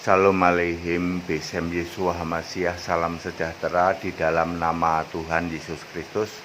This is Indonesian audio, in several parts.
Shalom Aleihim, Besem Yeshua Hamasiah, salam sejahtera di dalam nama Tuhan Yesus Kristus.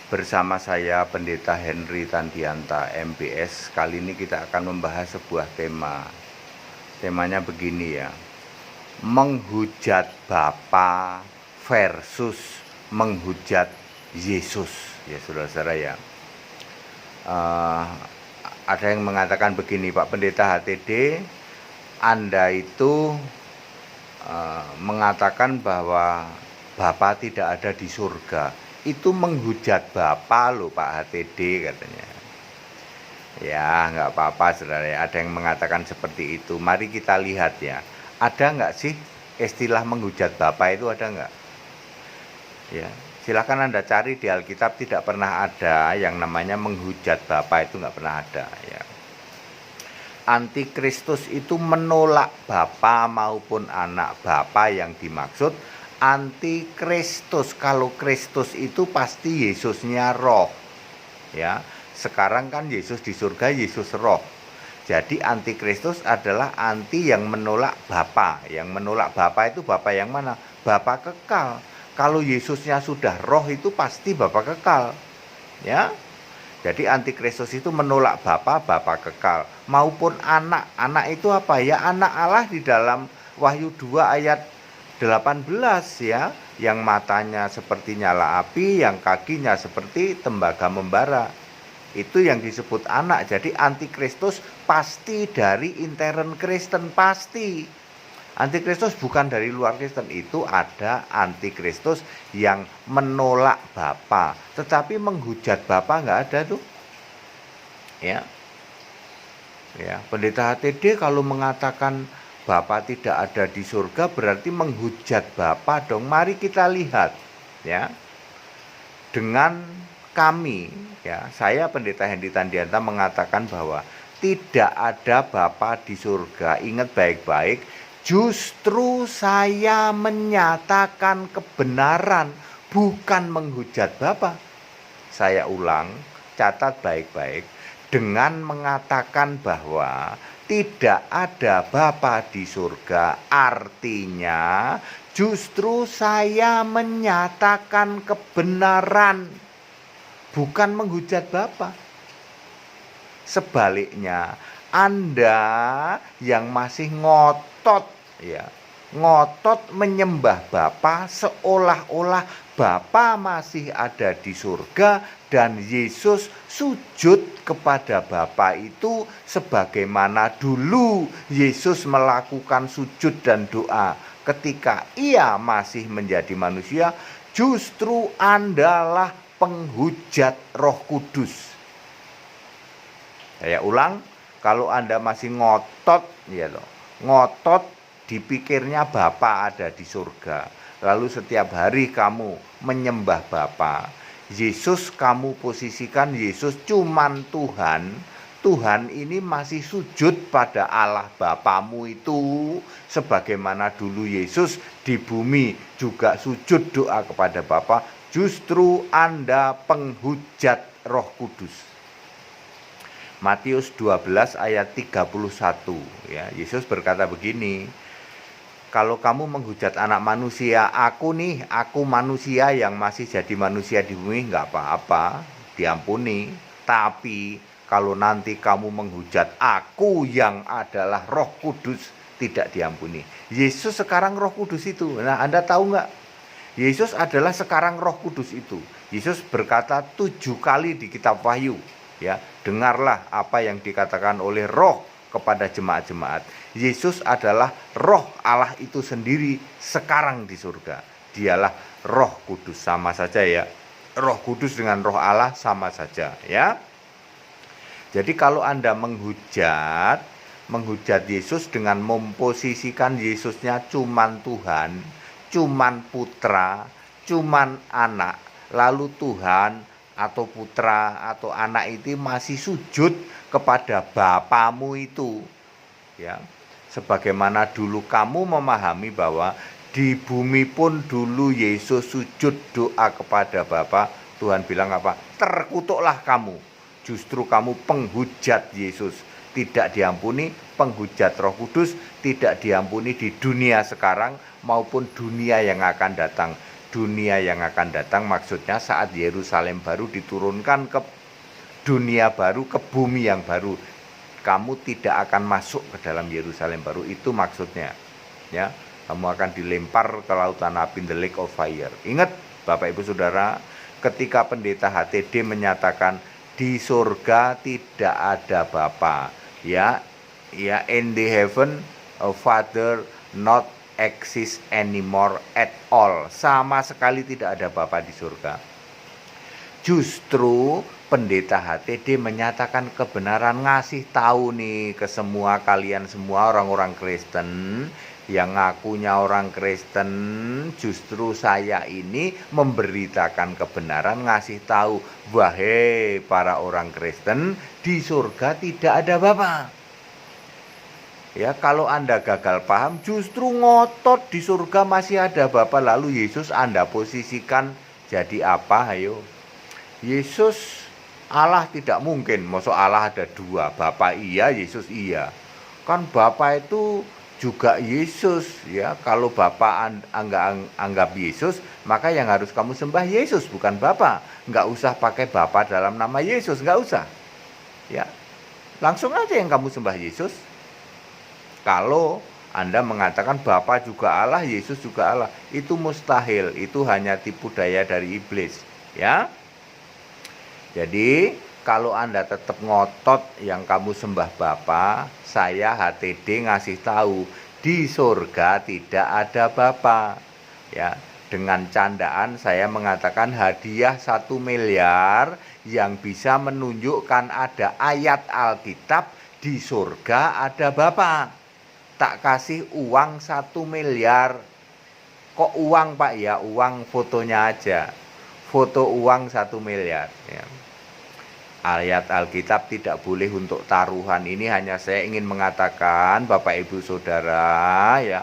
Bersama saya Pendeta Henry Tandianta, MBS. Kali ini kita akan membahas sebuah tema. Temanya begini ya, menghujat Bapa versus menghujat Yesus. Ya saudara-saudara ya, ada yang mengatakan begini, Pak Pendeta HTD, Anda itu mengatakan bahwa Bapa tidak ada di surga. Itu menghujat Bapa loh Pak HTD katanya. Ya nggak apa-apa saudara ya, ada yang mengatakan seperti itu. Mari kita lihat ya, ada nggak sih istilah menghujat Bapa itu, ada nggak? Ya, silakan Anda cari di Alkitab, tidak pernah ada yang namanya menghujat Bapa, itu nggak pernah ada ya. Antikristus itu menolak Bapa maupun anak. Bapa yang dimaksud antikristus. Kalau Kristus itu pasti Yesusnya roh. Ya, sekarang kan Yesus di surga, Yesus roh. Jadi antikristus adalah anti yang menolak Bapa. Yang menolak Bapa itu Bapa yang mana? Bapa kekal. Kalau Yesusnya sudah roh itu pasti Bapa kekal. Ya. Jadi antikristus itu menolak Bapa, Bapa kekal, maupun anak. Anak itu apa ya? Anak Allah di dalam Wahyu 2 ayat 18 ya, yang matanya seperti nyala api, yang kakinya seperti tembaga membara. Itu yang disebut anak. Jadi antikristus pasti dari intern Kristen, pasti. Antikristus bukan dari luar Kristen, itu ada antikristus yang menolak Bapa, tetapi menghujat Bapa nggak ada tuh. Ya, Pendeta HTD kalau mengatakan Bapa tidak ada di surga berarti menghujat Bapa dong. Mari kita lihat ya, dengan kami ya, saya Pendeta Henry Tandianta mengatakan bahwa tidak ada Bapa di surga. Ingat baik-baik. Justru saya menyatakan kebenaran, bukan menghujat Bapa. Saya ulang, catat baik-baik. Dengan mengatakan bahwa tidak ada Bapa di surga, artinya justru saya menyatakan kebenaran, bukan menghujat Bapa. Sebaliknya, Anda yang masih ngotot ya, ngotot menyembah Bapa seolah-olah Bapa masih ada di surga dan Yesus sujud kepada Bapa itu sebagaimana dulu Yesus melakukan sujud dan doa ketika ia masih menjadi manusia. Justru Andalah penghujat Roh Kudus. Saya ulang, kalau Anda masih ngotot ya loh, ngotot dipikirnya Bapa ada di surga, lalu setiap hari kamu menyembah Bapa, Yesus kamu posisikan Yesus cuman Tuhan. Tuhan ini masih sujud pada Allah Bapamu itu, sebagaimana dulu Yesus di bumi juga sujud doa kepada Bapa. Justru Anda penghujat Roh Kudus. Matius 12 ayat 31 ya, Yesus berkata begini, kalau kamu menghujat anak manusia, aku manusia yang masih jadi manusia di bumi, nggak apa-apa, diampuni. Tapi kalau nanti kamu menghujat aku yang adalah Roh Kudus, tidak diampuni. Yesus sekarang Roh Kudus itu. Nah, Anda tahu nggak? Yesus adalah sekarang Roh Kudus itu. Yesus berkata 7 kali di kitab Wahyu. Ya, dengarlah apa yang dikatakan oleh Roh kepada jemaat-jemaat. Yesus adalah Roh Allah itu sendiri sekarang di surga. Dialah Roh Kudus, sama saja ya. Roh Kudus dengan Roh Allah sama saja ya. Jadi kalau Anda menghujat Yesus dengan memposisikan Yesusnya cuman Tuhan, cuman putra, cuman anak, lalu Tuhan atau putra atau anak itu masih sujud kepada Bapamu itu ya, sebagaimana dulu kamu memahami bahwa di bumi pun dulu Yesus sujud doa kepada Bapa. Tuhan bilang apa? Terkutuklah kamu, justru kamu penghujat Yesus. tidak diampuni, penghujat Roh Kudus tidak diampuni di dunia sekarang maupun dunia yang akan datang. Dunia yang akan datang maksudnya saat Yerusalem baru diturunkan ke dunia baru, ke bumi yang baru. Kamu tidak akan masuk ke dalam Yerusalem baru, itu maksudnya. Ya, kamu akan dilempar ke lautan api, the lake of fire. Ingat Bapak Ibu Saudara, ketika pendeta HTD menyatakan di surga tidak ada Bapa, ya in the heaven a father not exist anymore at all, sama sekali tidak ada Bapa di surga. Justru pendeta HTD menyatakan kebenaran, ngasih tahu nih ke semua kalian semua orang-orang Kristen yang ngakunya orang Kristen. Justru saya ini memberitakan kebenaran, ngasih tahu, wahai para orang Kristen, di surga tidak ada Bapa. Ya, kalau Anda gagal paham, justru ngotot di surga masih ada Bapa, lalu Yesus Anda posisikan jadi apa? Ayo. Yesus Allah tidak mungkin, maksud Allah ada dua, Bapa iya, Yesus iya. Kan Bapa itu juga Yesus, ya. Kalau Bapa anggap Yesus, maka yang harus kamu sembah Yesus, bukan Bapa. Enggak usah pakai Bapa dalam nama Yesus, enggak usah. Ya. Langsung aja yang kamu sembah Yesus. Kalau Anda mengatakan Bapa juga Allah, Yesus juga Allah, itu mustahil, itu hanya tipu daya dari iblis, ya. Jadi kalau Anda tetap ngotot yang kamu sembah Bapa, saya HTD ngasih tahu di surga tidak ada Bapa, ya. Dengan candaan saya mengatakan hadiah 1 miliar yang bisa menunjukkan ada ayat Alkitab di surga ada Bapa. Tak kasih uang 1 miliar. Kok uang Pak? Ya uang fotonya aja. Foto uang 1 miliar, ya. Ayat Alkitab tidak boleh untuk taruhan. Ini hanya saya ingin mengatakan Bapak Ibu Saudara, ya,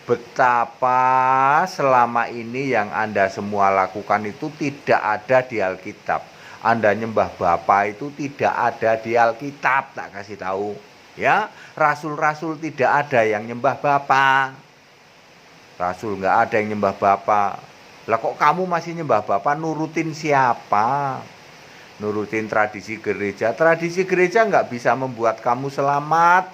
betapa selama ini yang Anda semua lakukan itu tidak ada di Alkitab. Anda nyembah Bapa itu tidak ada di Alkitab, tak kasih tahu. Ya, rasul-rasul tidak ada yang nyembah Bapa. Rasul nggak ada yang nyembah Bapa. Lah kok kamu masih nyembah Bapa? Nurutin siapa? Nurutin tradisi gereja. Tradisi gereja nggak bisa membuat kamu selamat.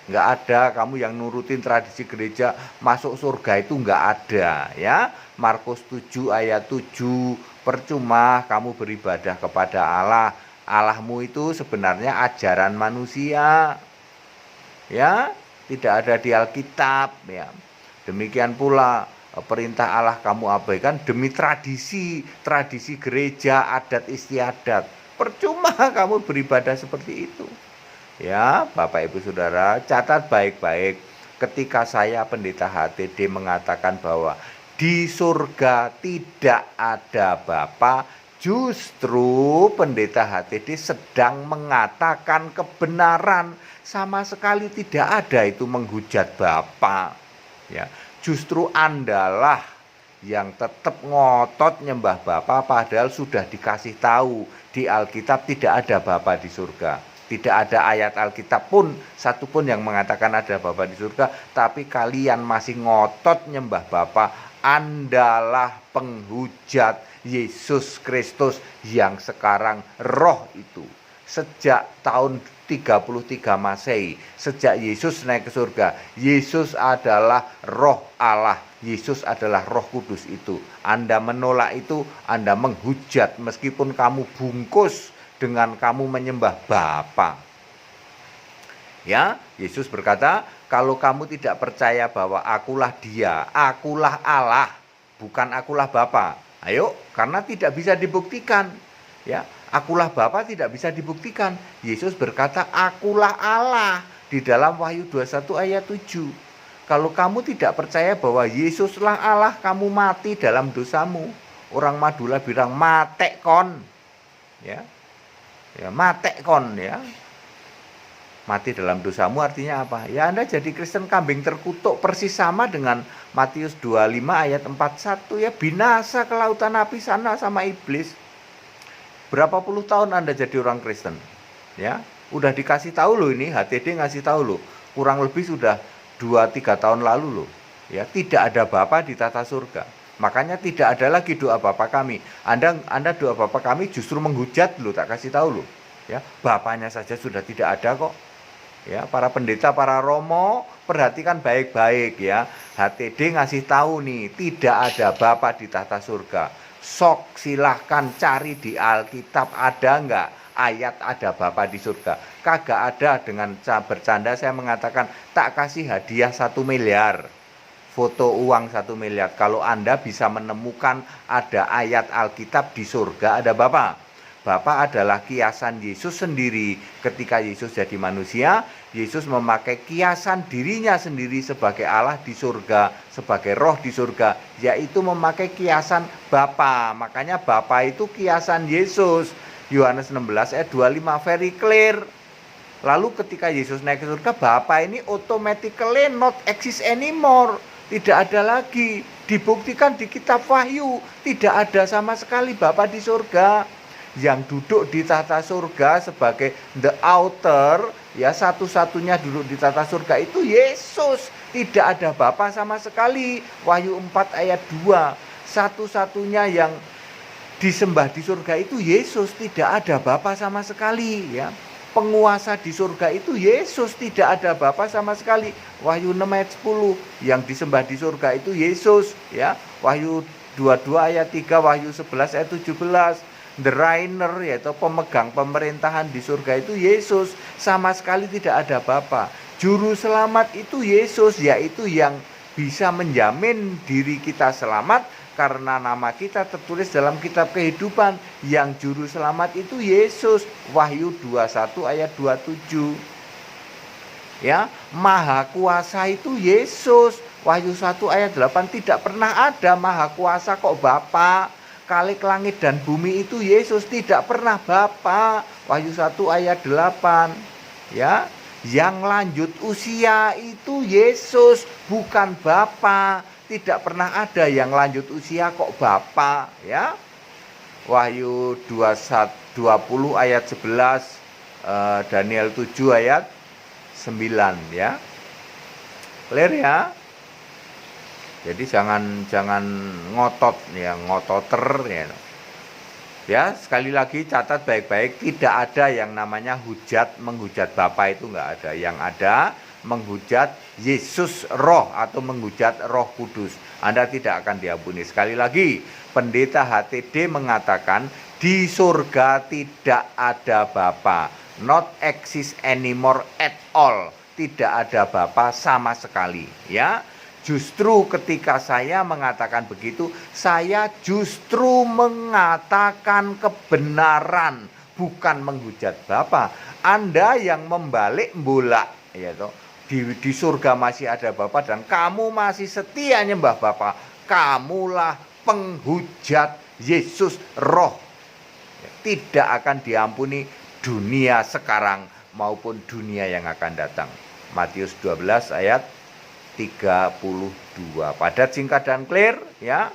Nggak ada kamu yang nurutin tradisi gereja masuk surga, itu nggak ada, ya. Markus 7 ayat 7, percuma kamu beribadah kepada Allah. Allahmu itu sebenarnya ajaran manusia, ya, tidak ada di Alkitab, ya. Demikian pula perintah Allah kamu abaikan demi tradisi gereja, adat istiadat. Percuma kamu beribadah seperti itu. Ya, Bapak Ibu Saudara, catat baik-baik. Ketika saya pendeta HTD mengatakan bahwa di surga tidak ada Bapa, justru pendeta HTD sedang mengatakan kebenaran. Sama sekali tidak ada itu menghujat Bapa, ya. Justru Andalah yang tetap ngotot nyembah Bapa, padahal sudah dikasih tahu di Alkitab tidak ada Bapa di surga. Tidak ada ayat Alkitab pun satupun yang mengatakan ada Bapa di surga, tapi kalian masih ngotot nyembah Bapa. Andalah penghujat Yesus Kristus yang sekarang roh itu. Sejak tahun 33 Masehi, sejak Yesus naik ke surga, Yesus adalah roh Allah, Yesus adalah Roh Kudus itu. Anda menolak itu, Anda menghujat meskipun kamu bungkus dengan kamu menyembah Bapa. Ya, Yesus berkata, kalau kamu tidak percaya bahwa akulah Dia, akulah Allah, bukan akulah Bapa. Ayo, karena tidak bisa dibuktikan. Ya, akulah Bapa tidak bisa dibuktikan. Yesus berkata, akulah Allah di dalam Wahyu 21 ayat 7. Kalau kamu tidak percaya bahwa Yesuslah Allah, kamu mati dalam dosamu. Orang Madura bilang matek kon. Ya. Ya, matek kon, ya. Mati dalam dosamu artinya apa? Ya, Anda jadi Kristen kambing terkutuk, persis sama dengan Matius 25 ayat 41, ya, binasa ke lautan api sana sama iblis. Berapa puluh tahun Anda jadi orang Kristen? Ya. Udah dikasih tahu loh, ini HTD ngasih tahu loh. Kurang lebih sudah 2-3 tahun lalu loh. Ya, tidak ada Bapa di tata surga. Makanya tidak ada lagi doa Bapa kami. Anda doa Bapa kami justru menghujat loh, tak kasih tahu loh. Ya, Bapaknya saja sudah tidak ada kok. Ya, para pendeta, para romo, perhatikan baik-baik ya. HTD ngasih tahu nih, tidak ada Bapa di tata surga. Sok silahkan cari di Alkitab, ada nggak ayat ada Bapa di surga? Kagak ada. Dengan bercanda saya mengatakan tak kasih hadiah 1 miliar. Foto uang 1 miliar. Kalau Anda bisa menemukan ada ayat Alkitab di surga ada Bapa. Bapa adalah kiasan Yesus sendiri. Ketika Yesus jadi manusia, Yesus memakai kiasan dirinya sendiri sebagai Allah di surga, sebagai roh di surga, yaitu memakai kiasan Bapa. Makanya Bapa itu kiasan Yesus. Yohanes 16 ayat 25 very clear. Lalu ketika Yesus naik ke surga, Bapa ini automatically not exist anymore. Tidak ada lagi. Dibuktikan di kitab Wahyu, tidak ada sama sekali Bapa di surga. Yang duduk di tata surga sebagai the author, ya satu-satunya duduk di tata surga itu Yesus. Tidak ada Bapa sama sekali. Wahyu 4 ayat 2. Satu-satunya yang disembah di surga itu Yesus, tidak ada Bapa sama sekali ya. Penguasa di surga itu Yesus, tidak ada Bapa sama sekali. Wahyu 6 ayat 10, yang disembah di surga itu Yesus ya. Wahyu 22 ayat 3, Wahyu 11 ayat 17. The reigner, yaitu pemegang pemerintahan di surga itu Yesus, sama sekali tidak ada Bapa. Juru selamat itu Yesus, yaitu yang bisa menjamin diri kita selamat karena nama kita tertulis dalam kitab kehidupan. Yang juru selamat itu Yesus. Wahyu 21 ayat 27. Ya, maha kuasa itu Yesus. Wahyu 1 ayat 8, tidak pernah ada maha kuasa kok Bapa. Khalik langit dan bumi itu Yesus, tidak pernah Bapa. Wahyu 1 ayat 8. Ya, yang lanjut usia itu Yesus, bukan Bapa. Tidak pernah ada yang lanjut usia kok Bapa ya. Wahyu 20 ayat 11, Daniel 7 ayat 9 ya. Clear ya? Jadi jangan ngotot ya, ngototer ya. Ya, sekali lagi catat baik-baik, tidak ada yang namanya menghujat Bapa, itu enggak ada. Yang ada menghujat Yesus Roh atau menghujat Roh Kudus. Anda tidak akan diampuni. Sekali lagi, pendeta HTD mengatakan di surga tidak ada Bapa. Not exist anymore at all. Tidak ada Bapa sama sekali, ya. Justru ketika saya mengatakan begitu, saya justru mengatakan kebenaran, bukan menghujat Bapa. Anda yang membalik bolak, ya toh. Di surga masih ada Bapa dan kamu masih setia nyembah Bapa. Kamulah penghujat Yesus Roh. Tidak akan diampuni dunia sekarang maupun dunia yang akan datang. Matius 12 ayat 32. Padat, singkat dan clear ya.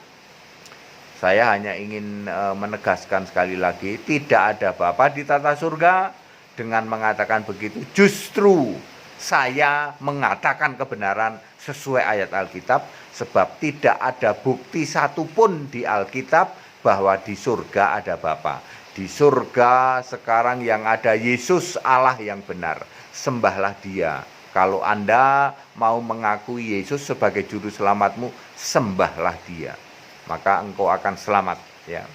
Saya hanya ingin menegaskan sekali lagi, tidak ada Bapa di tata surga. Dengan mengatakan begitu, justru saya mengatakan kebenaran sesuai ayat Alkitab, sebab tidak ada bukti satupun di Alkitab bahwa di surga ada Bapa. Di surga sekarang yang ada Yesus Allah yang benar. Sembahlah Dia. Kalau Anda mau mengakui Yesus sebagai juru selamatmu, sembahlah Dia. Maka engkau akan selamat ya.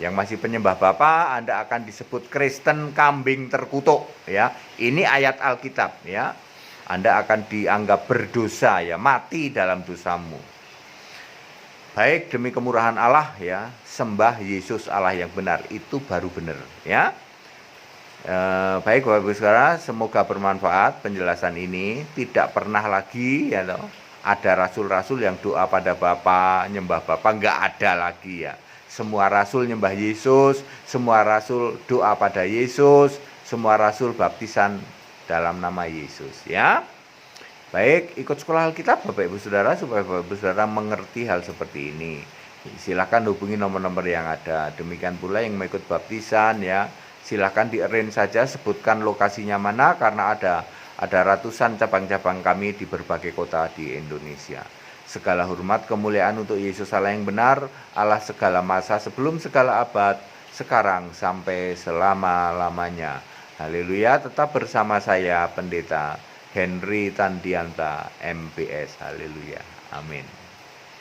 Yang masih penyembah Bapa, Anda akan disebut Kristen kambing terkutuk ya. Ini ayat Alkitab ya. Anda akan dianggap berdosa ya, mati dalam dosamu. Baik, demi kemurahan Allah ya, sembah Yesus Allah yang benar, itu baru benar ya. Baik Bapak Ibu Saudara, semoga bermanfaat penjelasan ini. Tidak pernah lagi ya toh, ada rasul-rasul yang doa pada Bapa, nyembah Bapa, enggak ada lagi ya. Semua rasul nyembah Yesus, semua rasul doa pada Yesus, semua rasul baptisan dalam nama Yesus ya. Baik, ikut sekolah Alkitab Bapak Ibu Saudara supaya Bapak Ibu Saudara mengerti hal seperti ini. Silakan hubungi nomor-nomor yang ada. Demikian pula yang mau ikut baptisan ya, Silahkan di-arrange saja, sebutkan lokasinya mana, karena ada ratusan cabang-cabang kami di berbagai kota di Indonesia. Segala hormat kemuliaan untuk Yesus Allah yang benar, Allah segala masa, sebelum segala abad, sekarang sampai selama-lamanya. Haleluya. Tetap bersama saya, Pendeta Henry Tandianta, MPS. Haleluya. Amin.